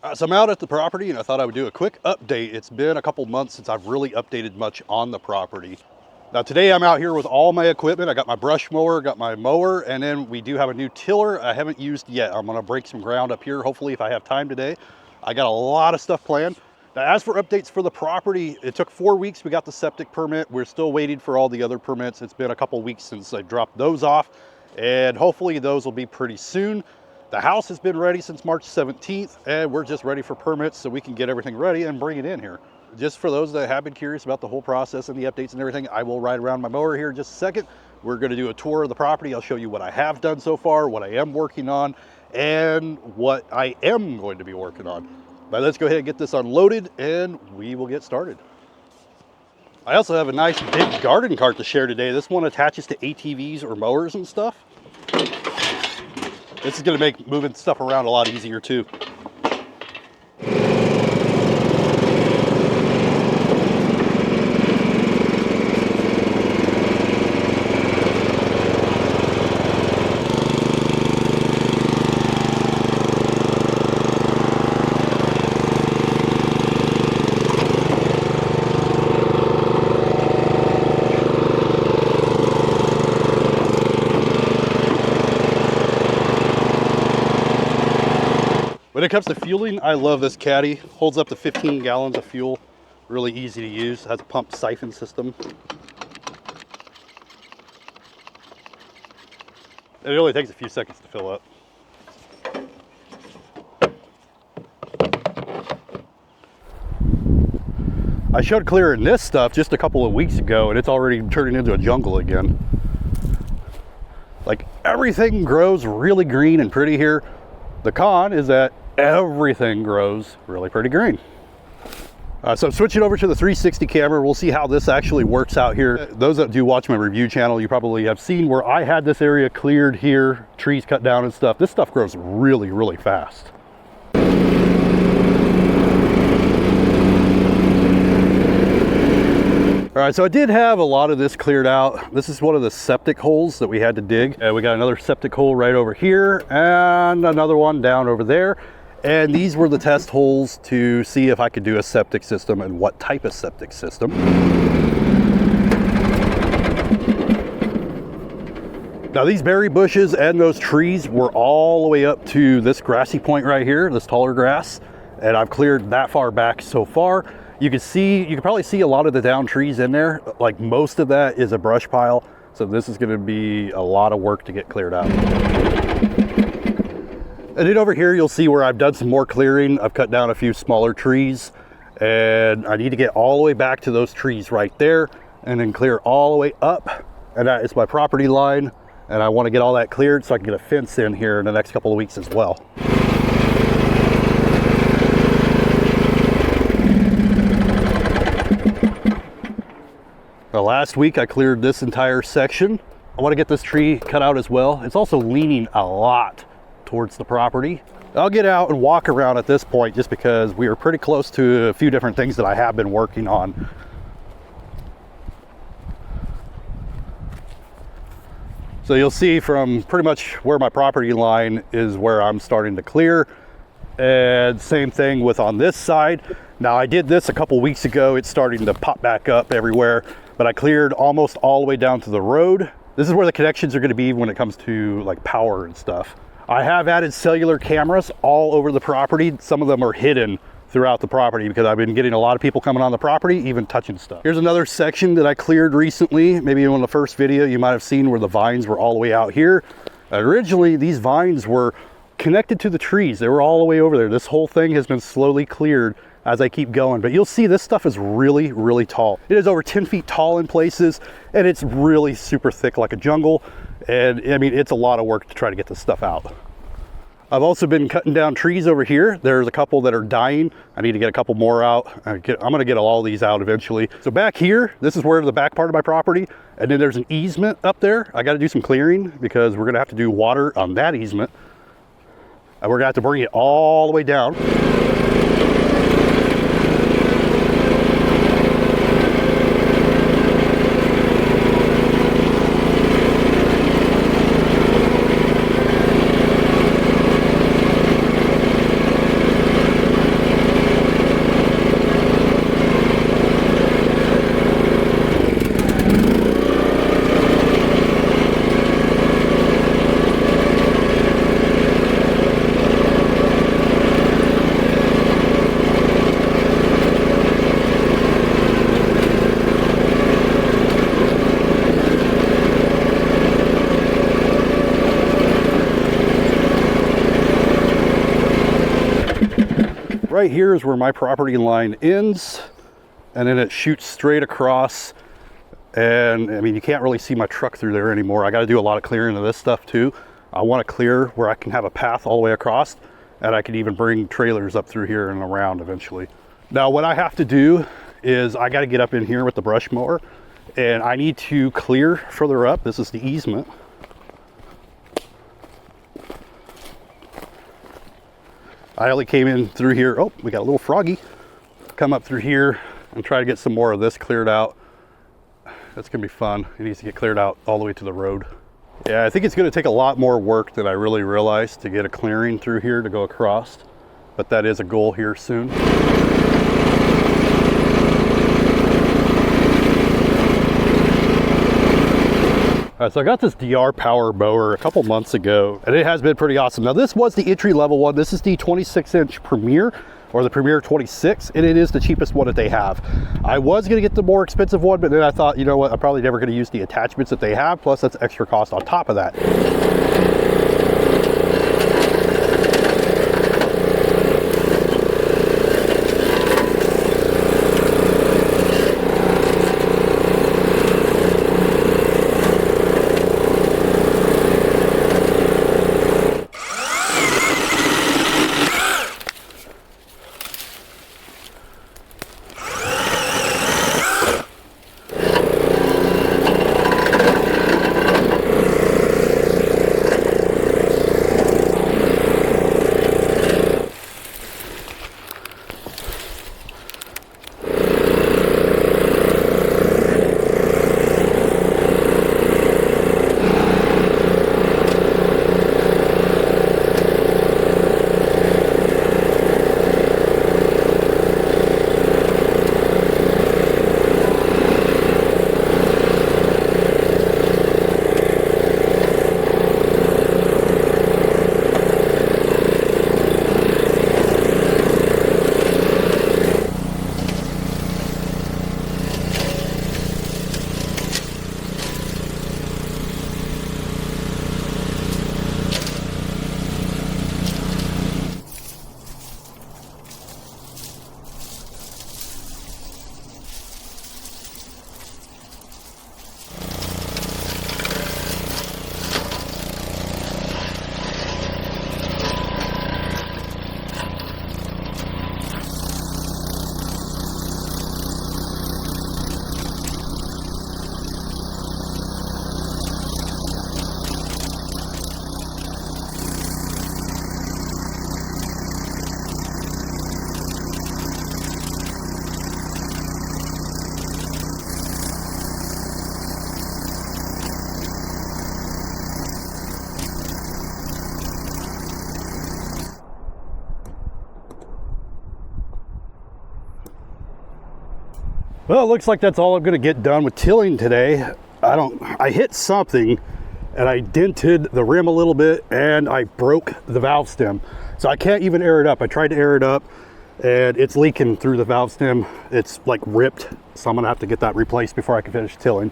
So I'm out at the property and I thought I would do a quick update. It's been a couple months since I've really updated much on the property. Now today I'm out here with all my equipment. I got my brush mower, got my mower, and then we do have a new tiller I haven't used yet. I'm gonna break some ground up here, hopefully if I have time today. I got a lot of stuff planned. Now as for updates for the property, it took 4 weeks. We got the septic permit. We're still waiting for all the other permits. It's been a couple weeks since I dropped those off, and hopefully those will be pretty soon. The house has been ready since March 17th, and we're just ready for permits so we can get everything ready and bring it in here. Just for those that have been curious about the whole process and the updates and everything, I will ride around my mower here in just a second. We're gonna do a tour of the property. I'll show you what I have done so far, what I am working on, and what I am going to be working on. But let's go ahead and get this unloaded and we will get started. I also have a nice big garden cart to share today. This one attaches to ATVs or mowers and stuff. This is gonna make moving stuff around a lot easier too. When it comes to fueling, I love this caddy. Holds up to 15 gallons of fuel. Really easy to use. Has a pump siphon system. It only takes a few seconds to fill up. I showed clearing this stuff just a couple of weeks ago and it's already turning into a jungle again. Like everything grows really green and pretty here. The con is that everything grows really pretty green. So switching over to the 360 camera, we'll see how this actually works out here. Those that do watch my review channel, you probably have seen where I had this area cleared here, trees cut down and stuff. This stuff grows really, really fast. All right, so I did have a lot of this cleared out. This is one of the septic holes that we had to dig. We got another septic hole right over here and another one down over there. And these were the test holes to see if I could do a septic system and what type of septic system. Now these berry bushes and those trees were all the way up to this grassy point right here, this taller grass. And I've cleared that far back so far. You can probably see a lot of the down trees in there. Like most of that is a brush pile. So this is gonna be a lot of work to get cleared out. And then over here, you'll see where I've done some more clearing. I've cut down a few smaller trees and I need to get all the way back to those trees right there and then clear all the way up. And that is my property line. And I wanna get all that cleared so I can get a fence in here in the next couple of weeks as well. Last week I cleared this entire section. I want to get this tree cut out as well. It's also leaning a lot towards the property. I'll get out and walk around at this point just because we are pretty close to a few different things that I have been working on. So you'll see from pretty much where my property line is where I'm starting to clear. And same thing with on this side. Now I did this a couple weeks ago. It's starting to pop back up everywhere, but I cleared almost all the way down to the road. This is where the connections are going to be when it comes to like power and stuff. I have added cellular cameras all over the property. Some of them are hidden throughout the property because I've been getting a lot of people coming on the property, even touching stuff. Here's another section that I cleared recently. Maybe in the first video you might have seen where the vines were all the way out here. Originally, these vines were connected to the trees. They were all the way over there. This whole thing has been slowly cleared as I keep going, but you'll see this stuff is really, really tall. It is over 10 feet tall in places, and it's really super thick like a jungle. And I mean, it's a lot of work to try to get this stuff out. I've also been cutting down trees over here. There's a couple that are dying. I need to get a couple more out. I'm gonna get all these out eventually. So back here, this is where the back part of my property, and then there's an easement up there. I gotta do some clearing because we're gonna have to do water on that easement. And we're gonna have to bring it all the way down. right here is where my property line ends, and then it shoots straight across. And I mean, you can't really see my truck through there anymore. I got to do a lot of clearing of this stuff too. I want to clear where I can have a path all the way across, and I can even bring trailers up through here and around eventually. Now what I have to do is I got to get up in here with the brush mower, and I need to clear further up. This is the easement. I only came in through here. Oh, we got a little froggy. Come up through here and try to get some more of this cleared out. That's gonna be fun. It needs to get cleared out all the way to the road. Yeah, I think it's gonna take a lot more work than I really realized to get a clearing through here to go across, but that is a goal here soon. All right, so I got this DR Power Mower a couple months ago, and it has been pretty awesome. Now this was the entry-level one. This is the 26-inch Premier, or the Premier 26, and it is the cheapest one that they have. I was gonna get the more expensive one, but then I thought, you know what, I'm probably never gonna use the attachments that they have, plus that's extra cost on top of that. Well, it looks like that's all I'm gonna get done with tilling today. I hit something and I dented the rim a little bit and I broke the valve stem. So I can't even air it up. I tried to air it up and it's leaking through the valve stem. It's like ripped. So I'm gonna have to get that replaced before I can finish tilling.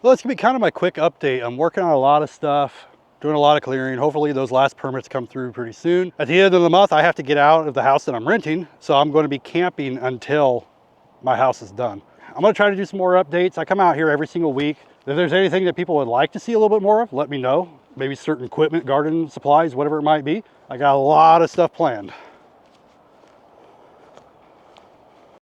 Well, it's gonna be kind of my quick update. I'm working on a lot of stuff, doing a lot of clearing. Hopefully those last permits come through pretty soon. At the end of the month, I have to get out of the house that I'm renting. So I'm going to be camping until my house is done. I'm gonna try to do some more updates. I come out here every single week. If there's anything that people would like to see a little bit more of, let me know. Maybe certain equipment, garden supplies, whatever it might be. I got a lot of stuff planned.